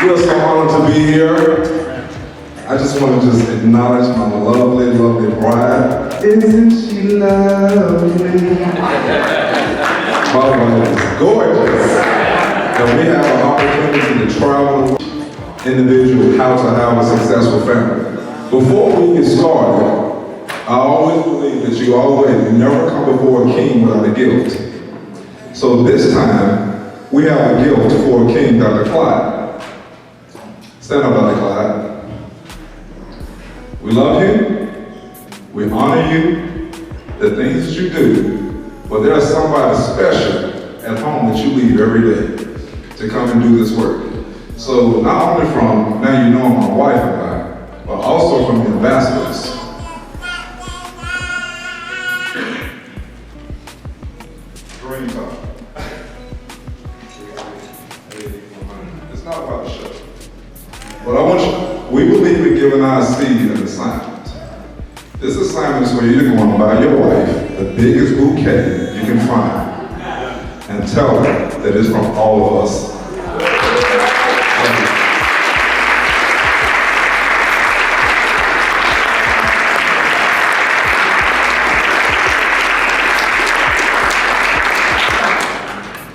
We're so honored to be here. I just want to just acknowledge my lovely, lovely bride. Isn't she lovely? My wife is gorgeous. And we have an opportunity to travel individuals how to have a successful family. Before we get started, I always believe that you always never come before a king without a gift. So this time, we have a gift for King Dr. Clyde. Stand up, Dr. Clyde. We love you, we honor you, the things that you do, but there's somebody special at home that you leave every day to come and do this work. So not only from, now you know my wife and I, but also from the ambassadors. Dream time. It's not about the show. But I want you, we believe in giving our seed an assignment. This assignment is where you're going to buy your wife the biggest bouquet you can find and tell her that it's from all of us.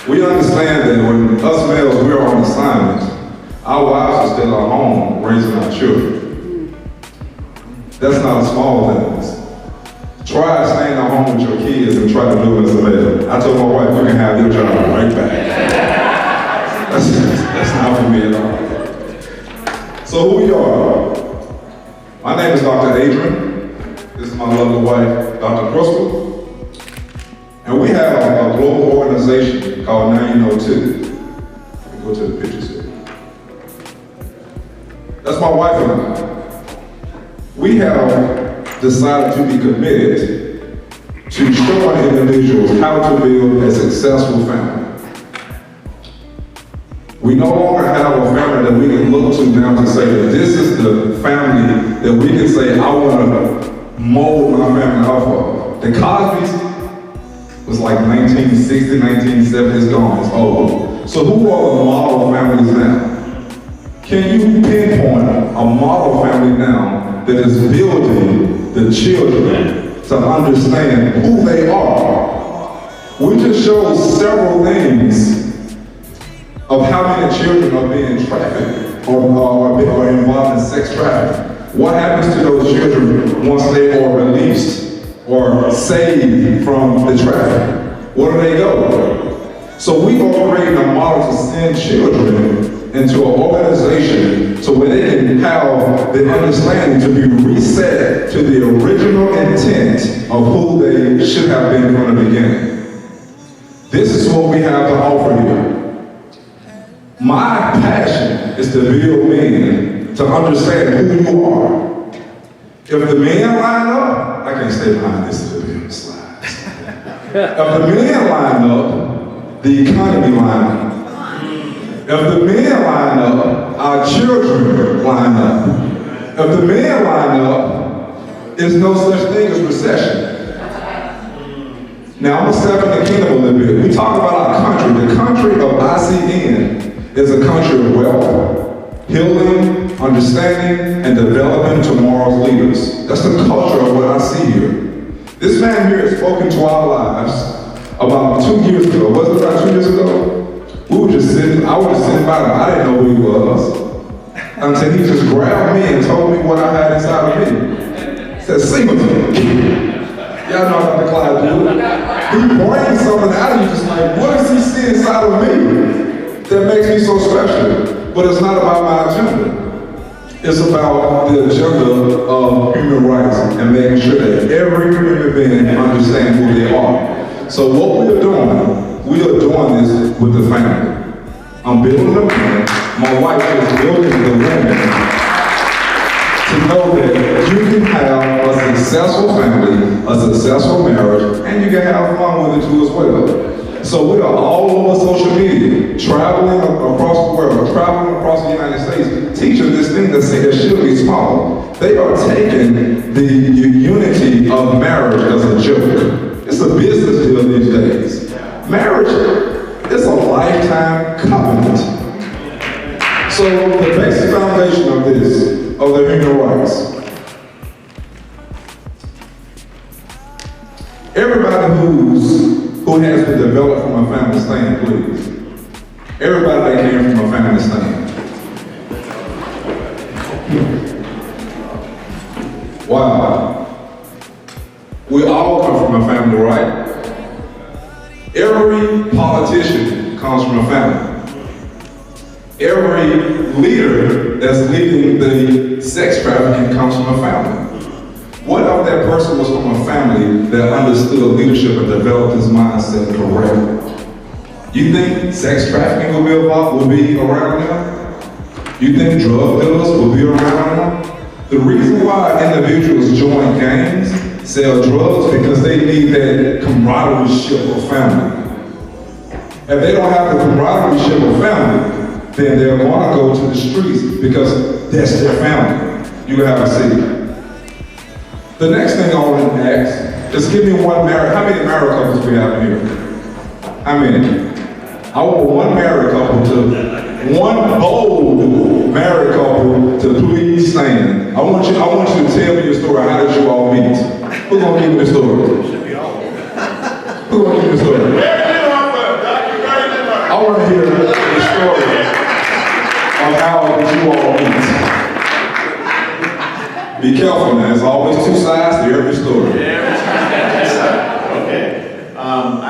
We understand that when us males, we're on assignment, our wives are still at home raising our children. That's not a small thing. Try staying at home with your kids and try to do it as a male. I told my wife, you can have your job right back. That's not for me at all. So who we are? My name is Dr. Adrian. This is my lovely wife, Dr. Crystal. And we have a global organization called Now You Know Too. Let me go to the pictures here. That's my wife and I. We have decided to be committed to showing individuals how to build a successful family. We no longer have a family that we can look to now to say that this is the family that we can say, I want to mold my family off of. The Cosby's was like 1960, 1970, it's gone, it's old. So who are the model families now? Can you pinpoint a model family now that is building the children to understand who they are? We just showed several things of how many children are being trafficked or involved in sex trafficking. What happens to those children once they are released or saved from the traffic? Where do they go? So we are creating a model to send children into an organization so where they can have the understanding to be reset to the original intent of who they should have been from the beginning. This is what we have to offer here. My passion is to build men to understand who you are. If the men line up, I can't stay behind this to be on the slides. If the men line up, the economy line up. If the men line up, our children line up. If the men line up, there's no such thing as recession. Now I'm gonna step in the kingdom a little bit. We talk about our country. The country of ICN is a country of wealth, healing, understanding, and developing tomorrow's leaders. That's the culture of what I see here. This man here has spoken to our lives about 2 years ago. Was it about 2 years ago? We were just sitting, I was just sitting by him. I didn't know who he was. Until he just grabbed me and told me what I had inside of me. He said, Singleton. Y'all know how Dr. Clyde do. He brings something out of you just like, what does he see inside of me that makes me so special? But it's not about my agenda. It's about the agenda of human rights and making sure that every human being understands who they are. So what we are doing this with the family. I'm building a man. My wife is building the women to know that you can have a successful family, a successful marriage, and you can have fun with it too as well. So we are all over social media, traveling across the world, traveling across the United States, teaching this thing that say it should be small. They are taking the unity of marriage as a joke. It's a business deal these days. Marriage is a lifetime covenant. So the basic foundation of this, of the human rights, everybody who has been developed from a family, stand, please. Everybody that came from a family, stand. Wow. We all come from a family, right? Every politician comes from a family. Every leader that's leading the sex trafficking comes from a family. What if that person was from a family that understood leadership and developed his mindset correctly? You think sex trafficking will be around them? You think drug dealers will be around them? The reason why individuals join gangs, sell drugs, because they need that camaraderie of family. If they don't have the camaraderie of family, then they're going to go to the streets because that's their family. You have a seat. The next thing I want to ask, just give me one married. How many married couples we have here? How many? I want one married couple one bold married couple to please stand. I want you to tell me your story. How did you all meet? Who's gonna give me the story? Who's gonna give me the story? I want to hear the story of how did you all meet. Be careful now. There's always two sides to every story. Okay. I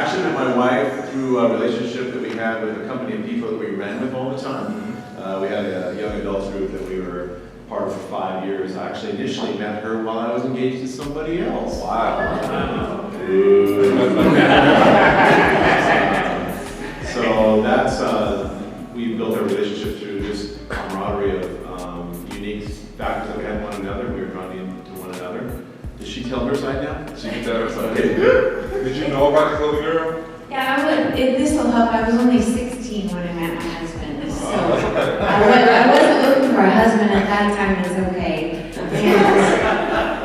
actually met my wife through a relationship that we had with a company of people that we ran with all the time. We had a young adults group that we were part of for 5 years. I actually initially met her while I was engaged to somebody else. Wow. So that's, we built our relationship through just camaraderie of unique factors that we had one another. We were drawn into one another. Did she tell her side now? She can tell her side. Okay, good. Did you know about this little girl? Yeah, I would, if this will help, I was only 16 when I met my husband. So I wasn't looking for a husband at that time, it's okay.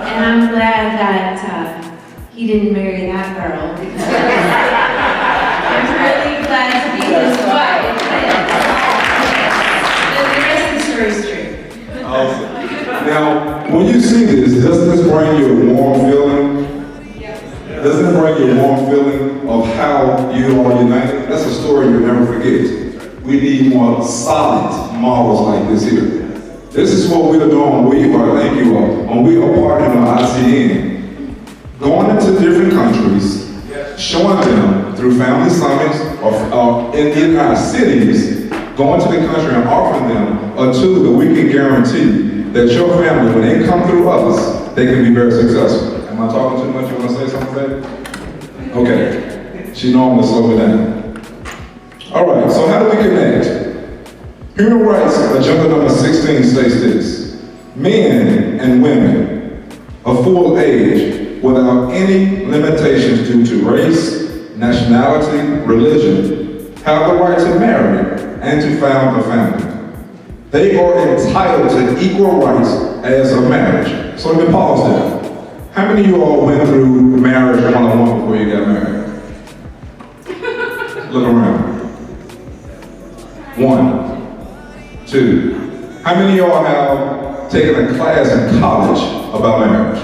And I'm glad that he didn't marry that girl, because I'm really glad to be his wife. The rest of the story's true. Awesome. Now, when you see this, doesn't this bring you a warm feeling? Doesn't it bring you a warm feeling of how you are united? That's a story you'll never forget. We need more solid models like this here. This is what we're doing. We are partnering with ICN. Going into different countries, showing them through family summits or in our cities, going to the country and offering them a tool that we can guarantee that your family, when they come through us, they can be very successful. Am I talking too much? You want to say something, baby? Okay. She normally slow me down. All right, so how do we connect? Human Rights Agenda number 16 states this: men and women of full age without any limitations due to race, nationality, religion, have the right to marry and to found a family. They are entitled to equal rights as a marriage. So let me pause there. How many of you all went through marriage one-on-one before you got married? Look around. 1, 2. How many of y'all have taken a class in college about marriage?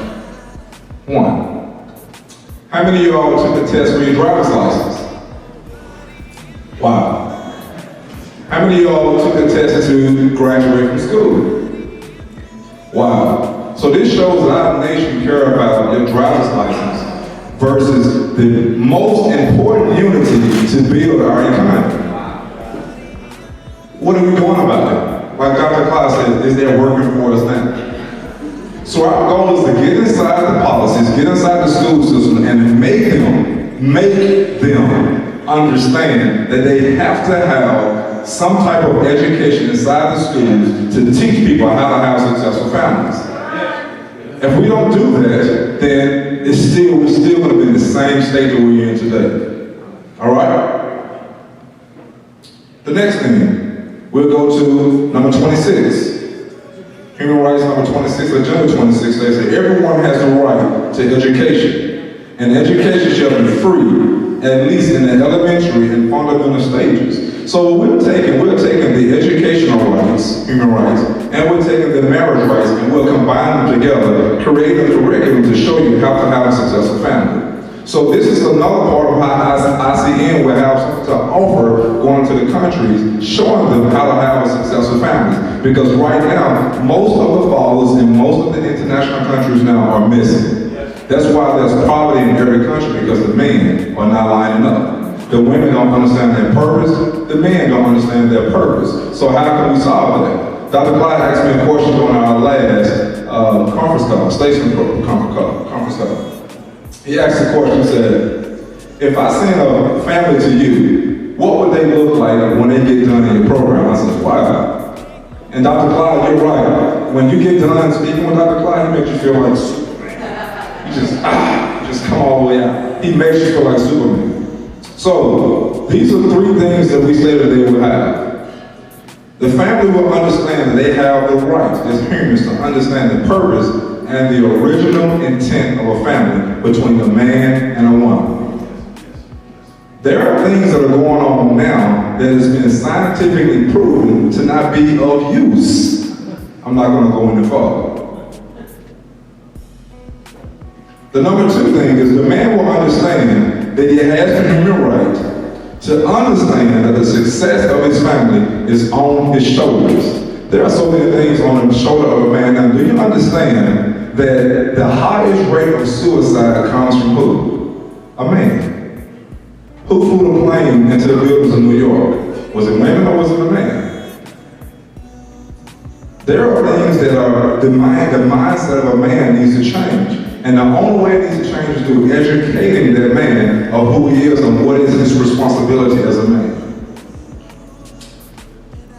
1. How many of y'all took a test for your driver's license? Wow. How many of y'all took a test to graduate from school? Wow. So this shows that our nation care about your driver's license versus the most important unity to build our economy. What are we doing about it? Like Dr. Klaus said, is that working for us now? So our goal is to get inside the policies, get inside the school system, and make them understand that they have to have some type of education inside the schools to teach people how to have successful families. If we don't do that, then we're still going to be in the same state that we're in today. All right? The next thing, we'll go to number 26. Human Rights number 26, Agenda 26, they say everyone has the right to education, and education shall be free, at least in the elementary and fundamental stages. So we're taking the educational rights human rights, and we're taking the marriage rights and we'll combine them together, create a curriculum to show you how to have a successful family. So this is another part of how ICN will have something to offer going to the countries, showing them how to have a successful family. Because right now, most of the fathers in most of the international countries now are missing. That's why there's poverty in every country, because the men are not lining up. The women don't understand their purpose, the men don't understand their purpose. So how can we solve that? Dr. Clyde asked me a question during our last conference call, statesman conference call. He asked the question, he said, if I send a family to you, what would they look like when they get done in your program? I said, wow. And Dr. Clyde, you're right. When you get done speaking with Dr. Clyde, he makes you feel like Superman. You just come all the way out. He makes you feel like Superman. So, these are three things that we say that they will have. The family will understand that they have the right as humans to understand the purpose and the original intent of a family between a man and a woman. There are things that are going on now that has been scientifically proven to not be of use. I'm not going to go any further. The number two thing is the man will understand that he has the human right to understand that the success of his family is on his shoulders. There are so many things on the shoulder of a man. Now, do you understand that the highest rate of suicide comes from who? A man. Who flew the plane into the buildings of New York? Was it women or was it a man? There are things that are, the mindset of a man needs to change. And the only way it needs to change is through educating that man of who he is and what is his responsibility as a man.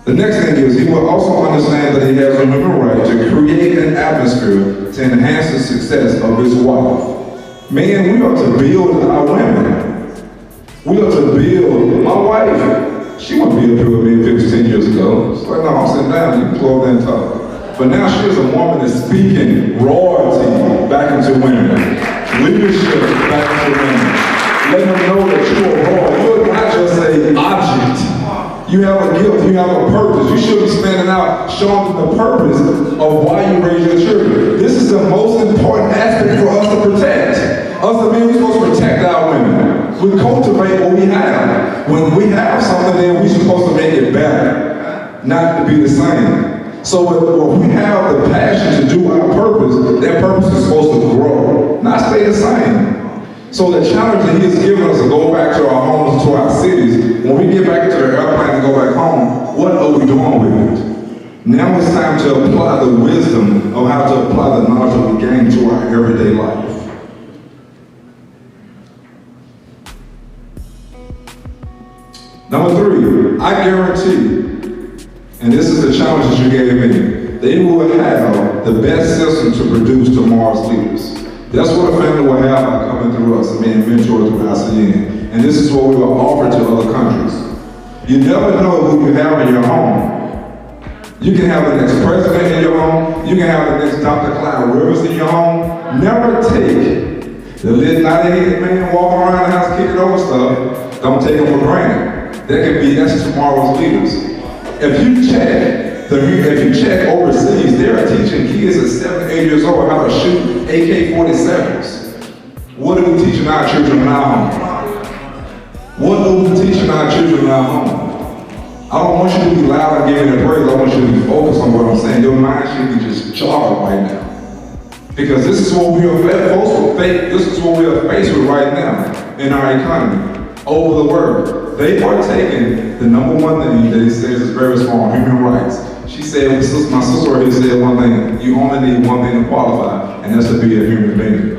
The next thing is, he will also understand that he has a human right to create an atmosphere to enhance the success of his wife. Men, we are to build our women. We are to build my wife. She wouldn't be up here with me 15 years ago. She's like, no, I'm sitting down, you can go over there and talk. But now she is a woman that's speaking royalty back into women, leadership back into women. Let them know that you are royal. You're not just an object. You have a gift, you have a purpose. You should be standing out, showing them the purpose of why you raise your children. This is the most important aspect for us to protect. Us the men, we're supposed to protect our women. We cultivate what we have. When we have something, then we're supposed to make it better, not to be the same. So when we have the passion to do our purpose, that purpose is supposed to grow, not stay the same. So the challenge that he has given us to go back to our homes, to our cities, when we get back into the airplane and go back home, what are we doing with it? Now it's time to apply the wisdom of how to apply the knowledge that we gain to our everyday life. Number three, I guarantee, and this is the challenge that you gave me, they will have the best system to produce tomorrow's leaders. That's what a family will have by coming through us and being mentored through ICN. And this is what we will offer to other countries. You never know who you have in your home. You can have the next president in your home. You can have the next Dr. Clyde Rivers in your home. Never take the little 98 man walking around the house kicking over stuff. Don't take them for granted. That's tomorrow's leaders. If you check overseas, they're teaching kids at 7, 8 years old how to shoot AK-47s. What are we teaching our children in our home? What are we teaching our children in our home? I don't want you to be loud and giving the praise. I want you to be focused on what I'm saying. Your mind should be just jarred right now. Because this is what we are faced with right now in our economy, over the world. They are taking the number one thing that he says is very small, human rights. She said, my sister already said one thing, you only need one thing to qualify, and that's to be a human being.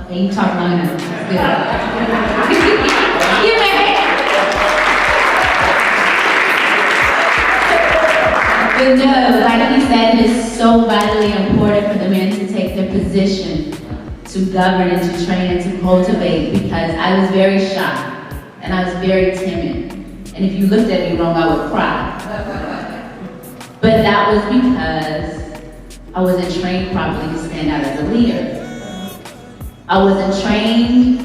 Okay, you talk long enough. That's good. You may. But no, like he said, it's so vitally important for the men to take their position, to govern and to train and to cultivate, because I was very shy and I was very timid. And if you looked at me wrong, I would cry. But that was because I wasn't trained properly to stand out as a leader. I wasn't trained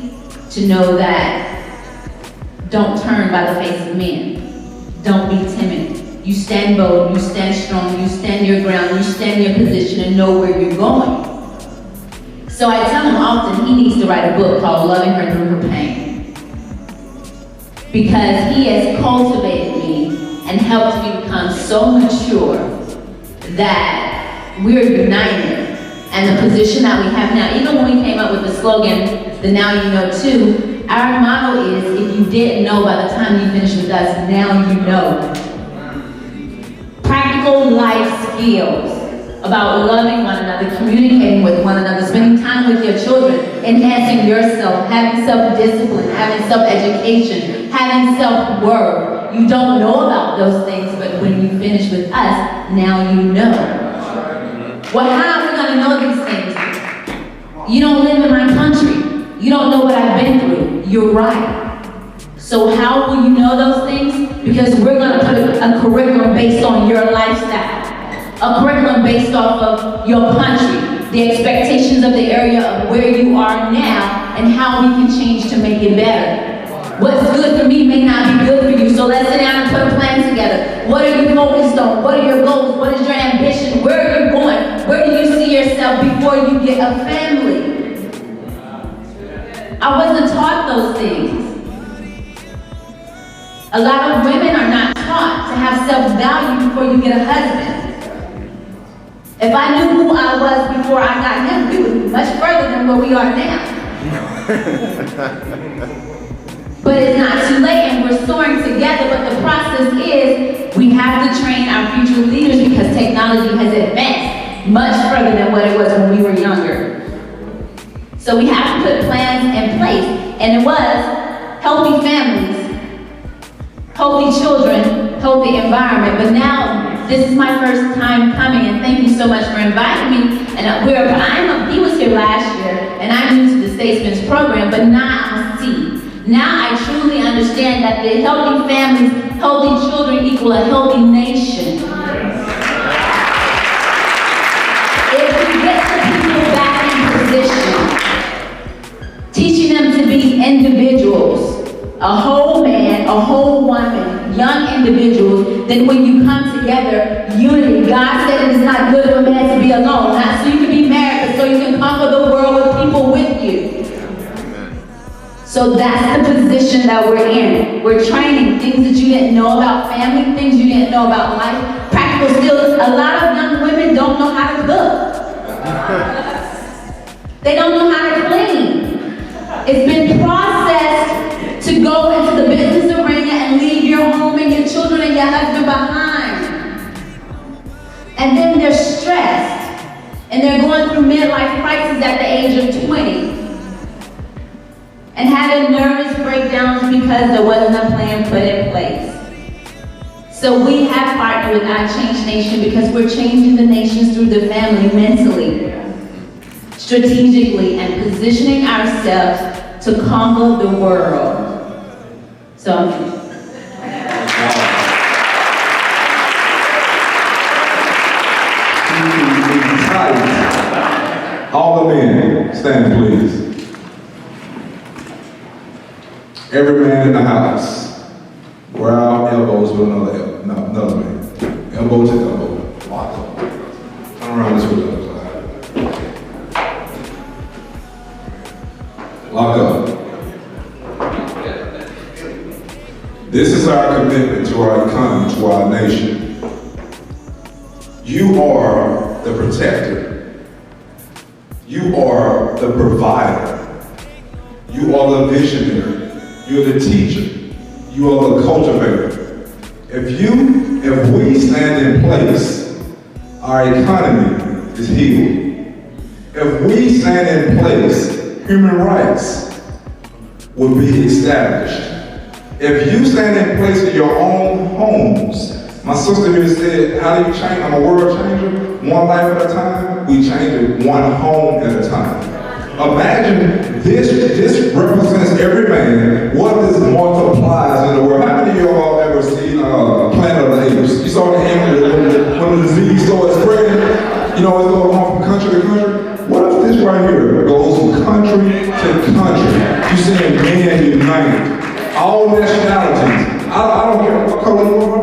to know that don't turn by the face of men. Don't be timid. You stand bold, you stand strong, you stand your ground, you stand your position and know where you're going. So I tell him often he needs to write a book called Loving Her Through Her Pain. Because he has cultivated me and helped me become so mature that we're united. And the position that we have now, even when we came up with the slogan, the Now You Know Too, our motto is, if you didn't know by the time you finish with us, now you know. Practical life skills about loving one another, communicating with one another, spending time with your children, enhancing yourself, having self-discipline, having self-education, having self-worth. You don't know about those things, but when you finish with us, now you know. Well, how are we going to know these things? You don't live in my country. You don't know what I've been through. You're right. So how will you know those things? Because we're going to put a curriculum based on your lifestyle. A curriculum based off of your country, the expectations of the area of where you are now, and how we can change to make it better. What's good for me may not be good for you, so let's sit down and put a plan together. What are you focused on? What are your goals? What is your ambition? Where are you going? Where do you see yourself before you get a family? I wasn't taught those things. A lot of women are not taught to have self-value before you get a husband. If I knew who I was before I got him, we would be much further than where we are now. But it's not too late and we're soaring together, but the process is we have to train our future leaders because technology has advanced much further than what it was when we were younger. So we have to put plans in place, and it was healthy families, healthy children, healthy environment, but now this is my first time coming, and thank you so much for inviting me. And he was here last year, and I'm new to the Statesman's program, but now I see. Now I truly understand that the healthy families, healthy children equal a healthy nation. If we get the people back in position, teaching them to be individuals, a whole man, a whole woman, young individuals, then when you come together, unity. God said it is not good for a man to be alone, not so you can be married, but so you can conquer the world with people with you. So that's the position that we're in. We're training things that you didn't know about family, things you didn't know about life, practical skills. A lot of young women don't know how to cook. They don't know how to clean. It's been processed to go into the business arena and leave your home and your children and your husband behind. And then they're stressed. And they're going through midlife crisis at the age of 20. And having nervous breakdowns because there wasn't a plan put in place. So we have partnered with our Change Nation because we're changing the nations through the family mentally, strategically, and positioning ourselves to conquer the world. So all the men, stand please. Every man in the house, wear our elbows to another man. Elbow to elbow. Lock up. Turn around this way. Lock up. This is our commitment to our economy, to our nation. You are the protector. You are the provider. You are the visionary. You're the teacher. You are the cultivator. If we stand in place, our economy is healed. If we stand in place, human rights will be established. If you stand in place in your own homes, my sister here said, how do you change? I'm a world changer. One life at a time, we change it one home at a time. Imagine this represents every man. What this multiplies in the world. How many of y'all ever seen Planet of the Apes? You saw the animal when the disease started spreading. You know, it's going on from country to country. What if this right here goes from country to country? You seeing men united, all nationalities. I don't care what color you are.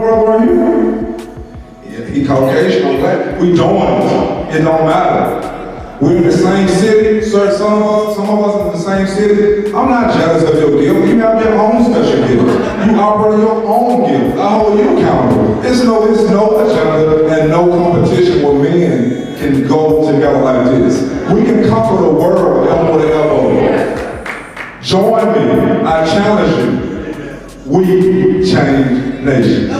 Caucasian or black, we doing it. It don't matter. We're in the same city, sir, some of us in the same city. I'm not jealous of your gift. You have your own special gift. You operate your own gift. I hold you accountable. It's no agenda and no competition where men can go together like this. We can conquer the world elbow to elbow. Join me. I challenge you. We change nations.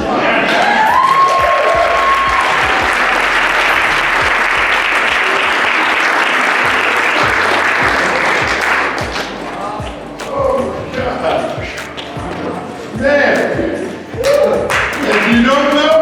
Man, if you don't know,